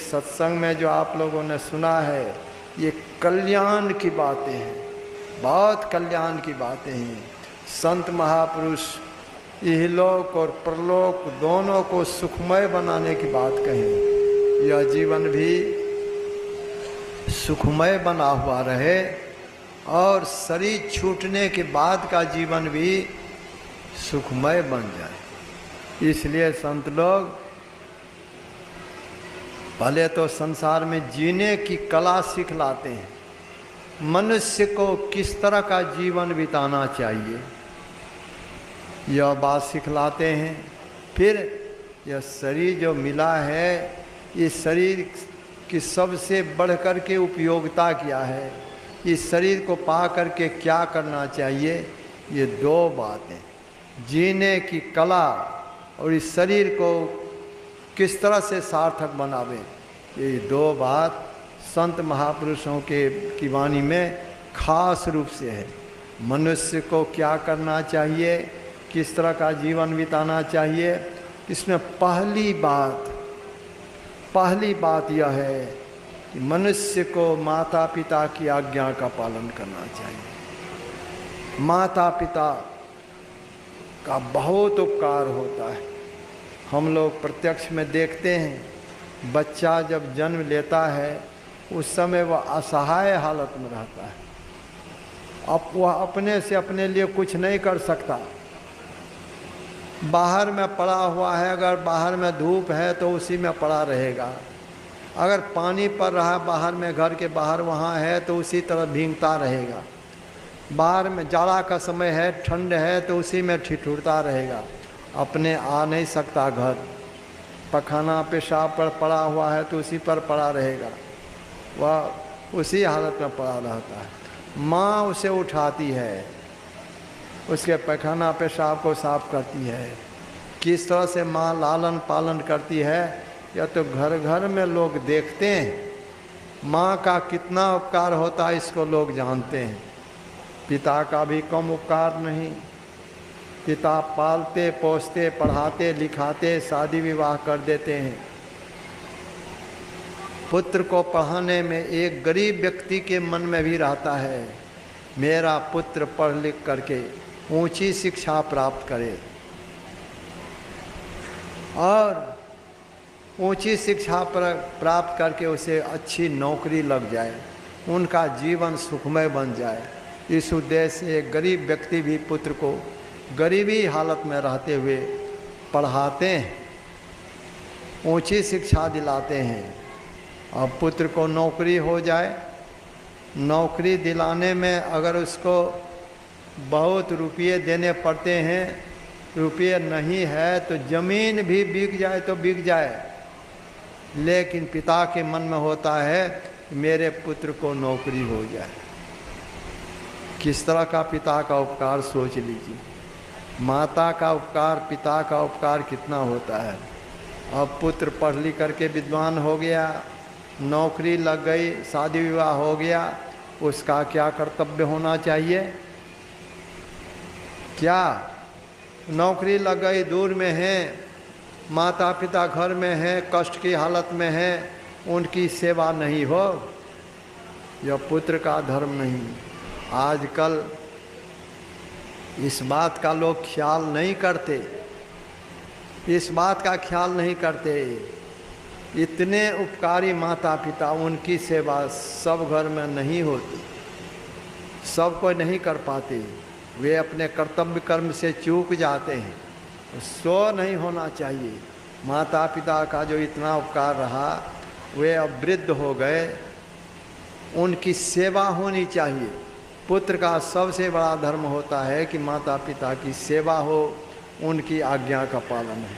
सत्संग में जो आप लोगों ने सुना है ये कल्याण की बातें हैं, बहुत कल्याण की बातें हैं। संत महापुरुष इहलोक और परलोक दोनों को सुखमय बनाने की बात कहें। यह जीवन भी सुखमय बना हुआ रहे और शरीर छूटने के बाद का जीवन भी सुखमय बन जाए। इसलिए संत लोग पहले तो संसार में जीने की कला सिखलाते हैं, मनुष्य को किस तरह का जीवन बिताना चाहिए यह बात सिखलाते हैं। फिर यह शरीर जो मिला है, इस शरीर की सबसे बढ़कर के उपयोगिता क्या है, इस शरीर को पा करके क्या करना चाहिए, ये दो बातें, जीने की कला और इस शरीर को किस तरह से सार्थक बनावे, ये दो बात संत महापुरुषों की वाणी में खास रूप से है। मनुष्य को क्या करना चाहिए, किस तरह का जीवन बिताना चाहिए, इसमें पहली बात यह है कि मनुष्य को माता पिता की आज्ञा का पालन करना चाहिए। माता पिता का बहुत उपकार होता है। हम लोग प्रत्यक्ष में देखते हैं, बच्चा जब जन्म लेता है उस समय वह असहाय हालत में रहता है। अब वह अपने से अपने लिए कुछ नहीं कर सकता। बाहर में पड़ा हुआ है, अगर बाहर में धूप है तो उसी में पड़ा रहेगा, अगर पानी पड़ रहा है बाहर में, घर के बाहर वहाँ है तो उसी तरह भींगता रहेगा। बाहर में जाड़ा का समय है, ठंड है तो उसी में ठिठुरता रहेगा, अपने आ नहीं सकता घर। पखाना पेशाब पर पड़ा हुआ है तो उसी पर पड़ा रहेगा, वह उसी हालत में पड़ा रहता है। माँ उसे उठाती है, उसके पैखाना पेशाब को साफ करती है। किस तरह से माँ लालन पालन करती है यह तो घर घर में लोग देखते हैं। माँ का कितना उपकार होता है इसको लोग जानते हैं। पिता का भी कम उपकार नहीं। पिता पालते पोसते पढ़ाते लिखाते शादी विवाह कर देते हैं। पुत्र को पढ़ाने में एक गरीब व्यक्ति के मन में भी रहता है, मेरा पुत्र पढ़ लिख करके ऊंची शिक्षा प्राप्त करे और ऊंची शिक्षा प्राप्त करके उसे अच्छी नौकरी लग जाए, उनका जीवन सुखमय बन जाए। इस उद्देश्य से एक गरीब व्यक्ति भी पुत्र को गरीबी हालत में रहते हुए पढ़ाते हैं, ऊंची शिक्षा दिलाते हैं। अब पुत्र को नौकरी हो जाए, नौकरी दिलाने में अगर उसको बहुत रुपये देने पड़ते हैं, रुपये नहीं है तो ज़मीन भी बिक जाए तो बिक जाए, लेकिन पिता के मन में होता है मेरे पुत्र को नौकरी हो जाए। किस तरह का पिता का उपकार सोच लीजिए। माता का उपकार, पिता का उपकार कितना होता है। अब पुत्र पढ़ लिख करके विद्वान हो गया, नौकरी लग गई, शादी विवाह हो गया, उसका क्या कर्तव्य होना चाहिए? क्या नौकरी लग गई, दूर में है, माता पिता घर में है, कष्ट की हालत में है, उनकी सेवा नहीं हो? यह पुत्र का धर्म नहीं। आजकल इस बात का लोग ख्याल नहीं करते, इस बात का ख्याल नहीं करते। इतने उपकारी माता पिता, उनकी सेवा सब घर में नहीं होती, सब कोई नहीं कर पाते। वे अपने कर्तव्य कर्म से चूक जाते हैं। सो नहीं होना चाहिए। माता पिता का जो इतना उपकार रहा, वे अब वृद्ध हो गए, उनकी सेवा होनी चाहिए। पुत्र का सबसे बड़ा धर्म होता है कि माता पिता की सेवा हो, उनकी आज्ञा का पालन है।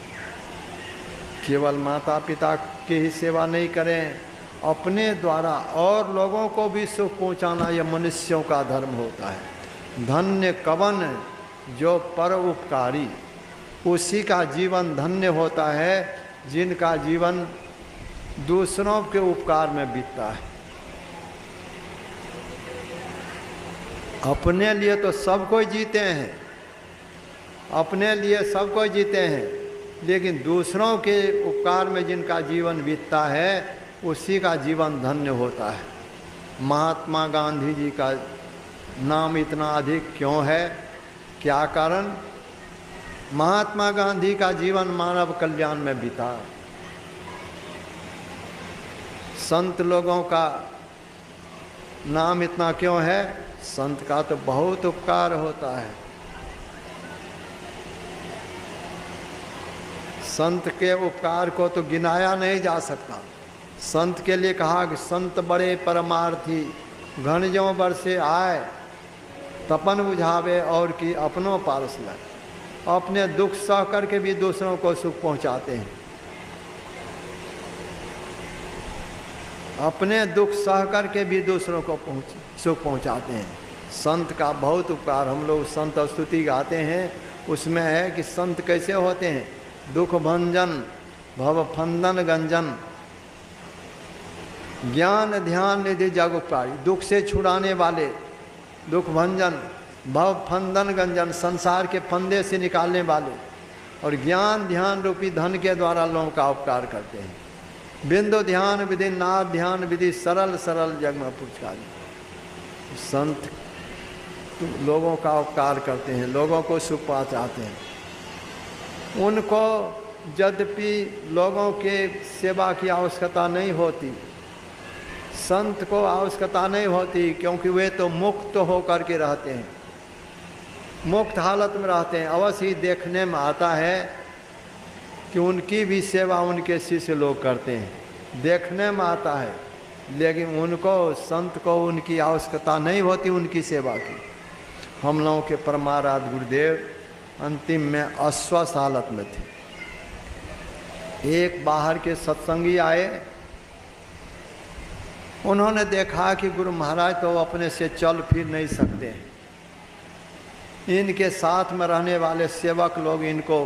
केवल माता पिता की ही सेवा नहीं करें, अपने द्वारा और लोगों को भी सुख पहुंचाना यह मनुष्यों का धर्म होता है। धन्य कवन जो पर उपकारी, उसी का जीवन धन्य होता है जिनका जीवन दूसरों के उपकार में बीतता है। अपने लिए तो सब कोई जीते हैं, अपने लिए सब कोई जीते हैं, लेकिन दूसरों के उपकार में जिनका जीवन बीतता है उसी का जीवन धन्य होता है। महात्मा गांधी जी का नाम इतना अधिक क्यों है? क्या कारण? महात्मा गांधी का जीवन मानव कल्याण में बीता। संत लोगों का नाम इतना क्यों है? संत का तो बहुत उपकार होता है। संत के उपकार को तो गिनाया नहीं जा सकता। संत के लिए कहा कि संत बड़े परमार्थी, घन ज्यों बरसे आए, तपन बुझावे और की अपनों पारस लगे। अपने दुख सह करके भी दूसरों को सुख पहुंचाते हैं। अपने दुख सह करके भी दूसरों को सुख पहुंचाते हैं। संत का बहुत उपकार। हम लोग संत स्तुति गाते हैं, उसमें है कि संत कैसे होते हैं? दुख भंजन भव फंदन गंजन, ज्ञान ध्यान निधि जग उपकारी। दुख से छुड़ाने वाले, दुख भंजन भव फंदन गंजन, संसार के फंदे से निकालने वाले, और ज्ञान ध्यान रूपी धन के द्वारा लोगों का उपकार करते हैं। बिंदु ध्यान विधि नाद ध्यान विधि, सरल सरल जग में पुरस्कारी। संत लोगों का उपकार करते हैं, लोगों को सुख पहुंचाते हैं। उनको यद्यपि लोगों के सेवा की आवश्यकता नहीं होती, संत को आवश्यकता नहीं होती, क्योंकि वे तो मुक्त होकर के रहते हैं, मुक्त हालत में रहते हैं। अवश्य ही देखने में आता है कि उनकी भी सेवा उनके शिष्य लोग करते हैं, देखने में आता है, लेकिन उनको संत को उनकी आवश्यकता नहीं होती उनकी सेवा की। हम लोगों के परमाराध्य गुरुदेव अंतिम में अस्वस्थ हालत में थे। एक बाहर के सत्संगी आए, उन्होंने देखा कि गुरु महाराज तो अपने से चल फिर नहीं सकते हैं। इनके साथ में रहने वाले सेवक लोग इनको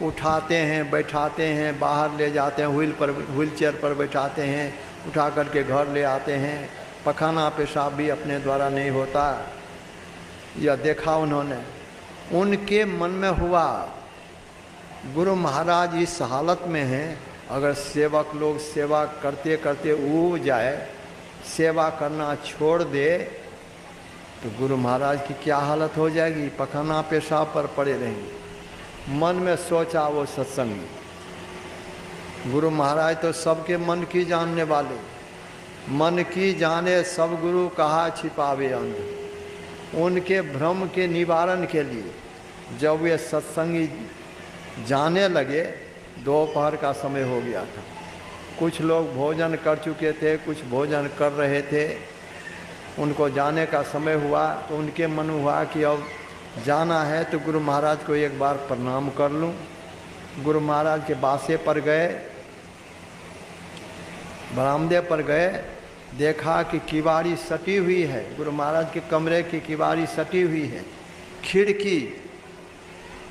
उठाते हैं, बैठाते हैं, बाहर ले जाते हैं, व्हील चेयर पर बैठाते हैं, उठा करके घर ले आते हैं। पखाना पेशाब भी अपने द्वारा नहीं होता। यह देखा उन्होंने। उनके मन में हुआ गुरु महाराज इस हालत में हैं, अगर सेवक लोग सेवा करते करते ऊब जाए, सेवा करना छोड़ दे, तो गुरु महाराज की क्या हालत हो जाएगी? पखाना पेशाब पर पड़े रहेंगे। मन में सोचा वो सत्संगी, गुरु महाराज तो सबके मन की जानने वाले, मन की जाने सब गुरु कहा छिपावे अंध। उनके भ्रम के निवारण के लिए जब वे सत्संगी जाने लगे, दोपहर का समय हो गया था। कुछ लोग भोजन कर चुके थे, कुछ भोजन कर रहे थे। उनको जाने का समय हुआ तो उनके मन हुआ कि अब जाना है तो गुरु महाराज को एक बार प्रणाम कर लूं। गुरु महाराज के बासे पर गए, बरामदे पर गए, देखा कि किवाड़ी सटी हुई है। गुरु महाराज के कमरे की किवाड़ी सटी हुई है, खिड़की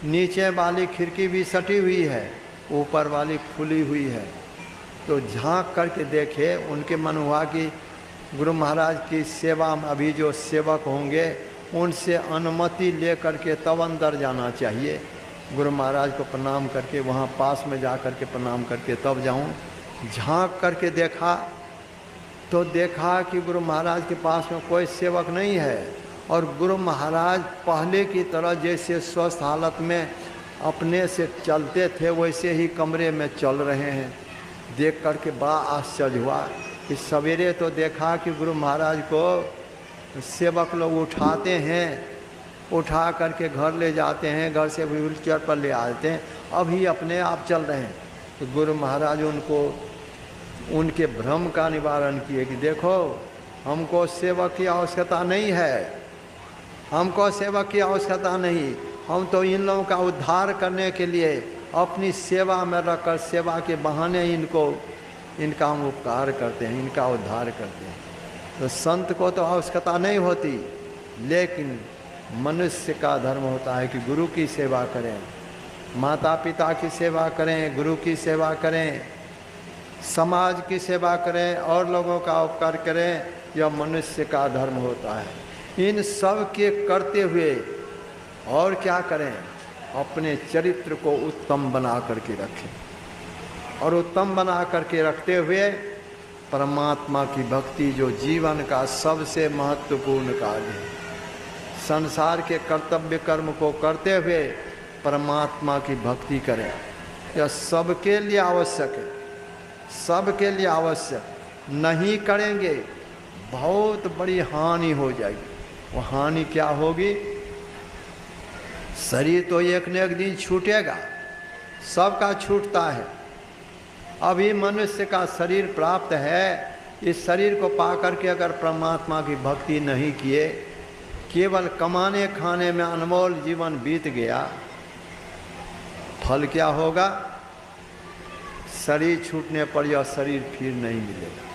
नीचे वाली खिड़की भी सटी हुई है, ऊपर वाली खुली हुई है। तो झांक करके देखे, उनके मन हुआ कि गुरु महाराज की सेवा में अभी जो सेवक होंगे उनसे अनुमति ले करके तब अंदर जाना चाहिए। गुरु महाराज को प्रणाम करके वहाँ पास में जा करके प्रणाम करके तब जाऊँ। झांक करके देखा तो देखा कि गुरु महाराज के पास में कोई सेवक नहीं है, और गुरु महाराज पहले की तरह जैसे स्वस्थ हालत में अपने से चलते थे वैसे ही कमरे में चल रहे हैं। देख करके बड़ा आश्चर्य हुआ कि सवेरे तो देखा कि गुरु महाराज को सेवक लोग उठाते हैं, उठा करके घर ले जाते हैं, घर से व्हील चेयर पर ले आते हैं, अभी अपने आप चल रहे हैं। तो गुरु महाराज उनको उनके भ्रम का निवारण किए कि देखो, हमको सेवक की आवश्यकता नहीं है, हमको सेवक की आवश्यकता नहीं, हम तो इन लोगों का उद्धार करने के लिए अपनी सेवा में रखकर सेवा के बहाने इनका हम उपकार करते हैं, इनका उद्धार करते हैं। तो संत को तो आवश्यकता नहीं होती, लेकिन मनुष्य का धर्म होता है कि गुरु की सेवा करें, माता पिता की सेवा करें, गुरु की सेवा करें, समाज की सेवा करें और लोगों का उपकार करें। यह मनुष्य का धर्म होता है। इन सब के करते हुए और क्या करें? अपने चरित्र को उत्तम बना करके रखें, और उत्तम बना करके रखते हुए परमात्मा की भक्ति जो जीवन का सबसे महत्वपूर्ण कार्य है। संसार के कर्तव्य कर्म को करते हुए परमात्मा की भक्ति करें, यह सबके लिए आवश्यक है, सबके लिए आवश्यक। नहीं करेंगे बहुत बड़ी हानि हो जाएगी। वो हानि क्या होगी? शरीर तो एक न एक दिन छूटेगा, सबका छूटता है। अभी मनुष्य का शरीर प्राप्त है, इस शरीर को पा करके अगर परमात्मा की भक्ति नहीं किए, केवल कमाने खाने में अनमोल जीवन बीत गया, फल क्या होगा? शरीर छूटने पर यह शरीर फिर नहीं मिलेगा।